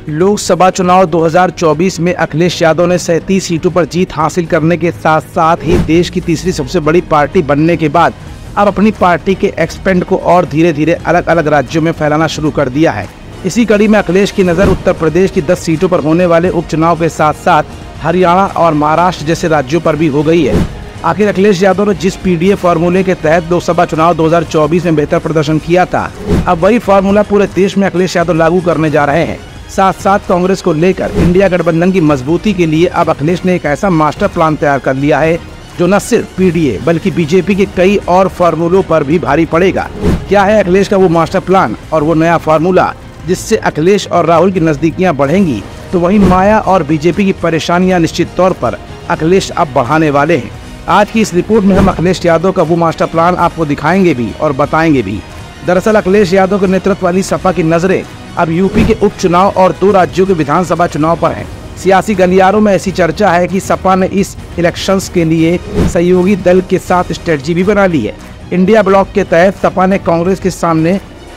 लोकसभा चुनाव 2024 में अखिलेश यादव ने 37 सीटों पर जीत हासिल करने के साथ साथ ही देश की तीसरी सबसे बड़ी पार्टी बनने के बाद अब अपनी पार्टी के एक्सपेंड को और धीरे धीरे अलग अलग राज्यों में फैलाना शुरू कर दिया है। इसी कड़ी में अखिलेश की नज़र उत्तर प्रदेश की 10 सीटों पर होने वाले उपचुनाव के साथ साथ हरियाणा और महाराष्ट्र जैसे राज्यों पर भी हो गई है। आखिर अखिलेश यादव ने जिस पीडीए फार्मूले के तहत लोकसभा चुनाव 2024 में बेहतर प्रदर्शन किया था, अब वही फार्मूला पूरे देश में अखिलेश यादव लागू करने जा रहे हैं। साथ साथ कांग्रेस को लेकर इंडिया गठबंधन की मजबूती के लिए अब अखिलेश ने एक ऐसा मास्टर प्लान तैयार कर लिया है जो न सिर्फ पीडीए बल्कि बीजेपी के कई और फार्मूलों पर भी भारी पड़ेगा। क्या है अखिलेश का वो मास्टर प्लान और वो नया फार्मूला जिससे अखिलेश और राहुल की नजदीकियां बढ़ेंगी, तो वहीं माया और बीजेपी की परेशानियां निश्चित तौर पर अखिलेश अब बढ़ाने वाले हैं। आज की इस रिपोर्ट में हम अखिलेश यादव का वो मास्टर प्लान आपको दिखाएंगे भी और बताएंगे भी। दरअसल अखिलेश यादव के नेतृत्व वाली सपा की नजरें अब यूपी के उपचुनाव और 2 राज्यों के विधानसभा चुनाव पर है। सियासी गलियारों में ऐसी चर्चा है कि सपा ने इस इलेक्शंस के लिए सहयोगी दल के साथ स्ट्रेटजी भी बना ली है। इंडिया ब्लॉक के तहत सपा ने कांग्रेस के सामने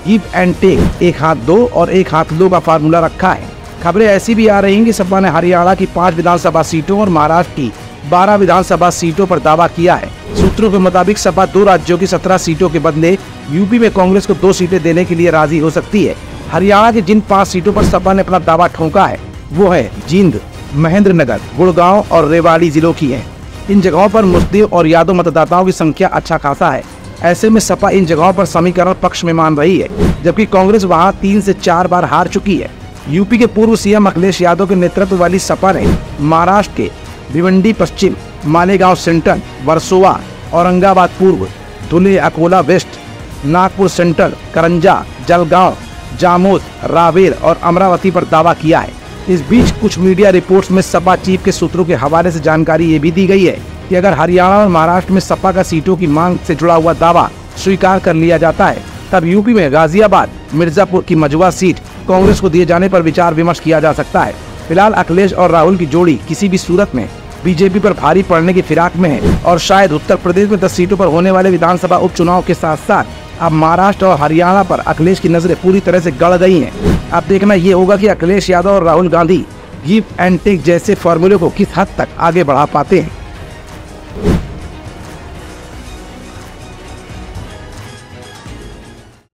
गिव एंड टेक, एक हाथ दो और एक हाथ लो का फार्मूला रखा है। खबरें ऐसी भी आ रही हैं कि सपा ने हरियाणा की 5 विधानसभा सीटों और महाराष्ट्र की 12 विधानसभा सीटों पर दावा किया है। सूत्रों के मुताबिक सपा 2 राज्यों की 17 सीटों के बदले यूपी में कांग्रेस को 2 सीटें देने के लिए राजी हो सकती है। हरियाणा की जिन 5 सीटों पर सपा ने अपना दावा ठोका है वो है जींद, महेंद्रनगर, गुड़गांव और रेवाड़ी जिलों की है। इन जगहों पर मुस्लिम और यादव मतदाताओं की संख्या अच्छा खासा है। ऐसे में सपा इन जगहों पर समीकरण पक्ष में मान रही है, जबकि कांग्रेस वहां 3 से 4 बार हार चुकी है। यूपी के पूर्व सीएम अखिलेश यादव के नेतृत्व वाली सपा ने महाराष्ट्र के भिवंडी पश्चिम, मालेगांव सेंट्रल, वर्सोवा, औरंगाबाद पूर्व, धुले, अकोला वेस्ट, नागपुर सेंट्रल, करंजा, जलगांव, जामोद, रावेर और अमरावती पर दावा किया है। इस बीच कुछ मीडिया रिपोर्ट्स में सपा चीफ के सूत्रों के हवाले से जानकारी ये भी दी गई है कि अगर हरियाणा और महाराष्ट्र में सपा का सीटों की मांग से जुड़ा हुआ दावा स्वीकार कर लिया जाता है, तब यूपी में गाजियाबाद, मिर्जापुर की मजुआ सीट कांग्रेस को दिए जाने पर विचार विमर्श किया जा सकता है। फिलहाल अखिलेश और राहुल की जोड़ी किसी भी सूरत में बीजेपी पर भारी पड़ने की फिराक में है और शायद उत्तर प्रदेश में 10 सीटों पर होने वाले विधानसभा उपचुनाव के साथ साथ अब महाराष्ट्र और हरियाणा पर अखिलेश की नजरें पूरी तरह से गड़ गई हैं। अब देखना ये होगा कि अखिलेश यादव और Rahul Gandhi give and take जैसे फॉर्मूले को किस हद तक आगे बढ़ा पाते हैं।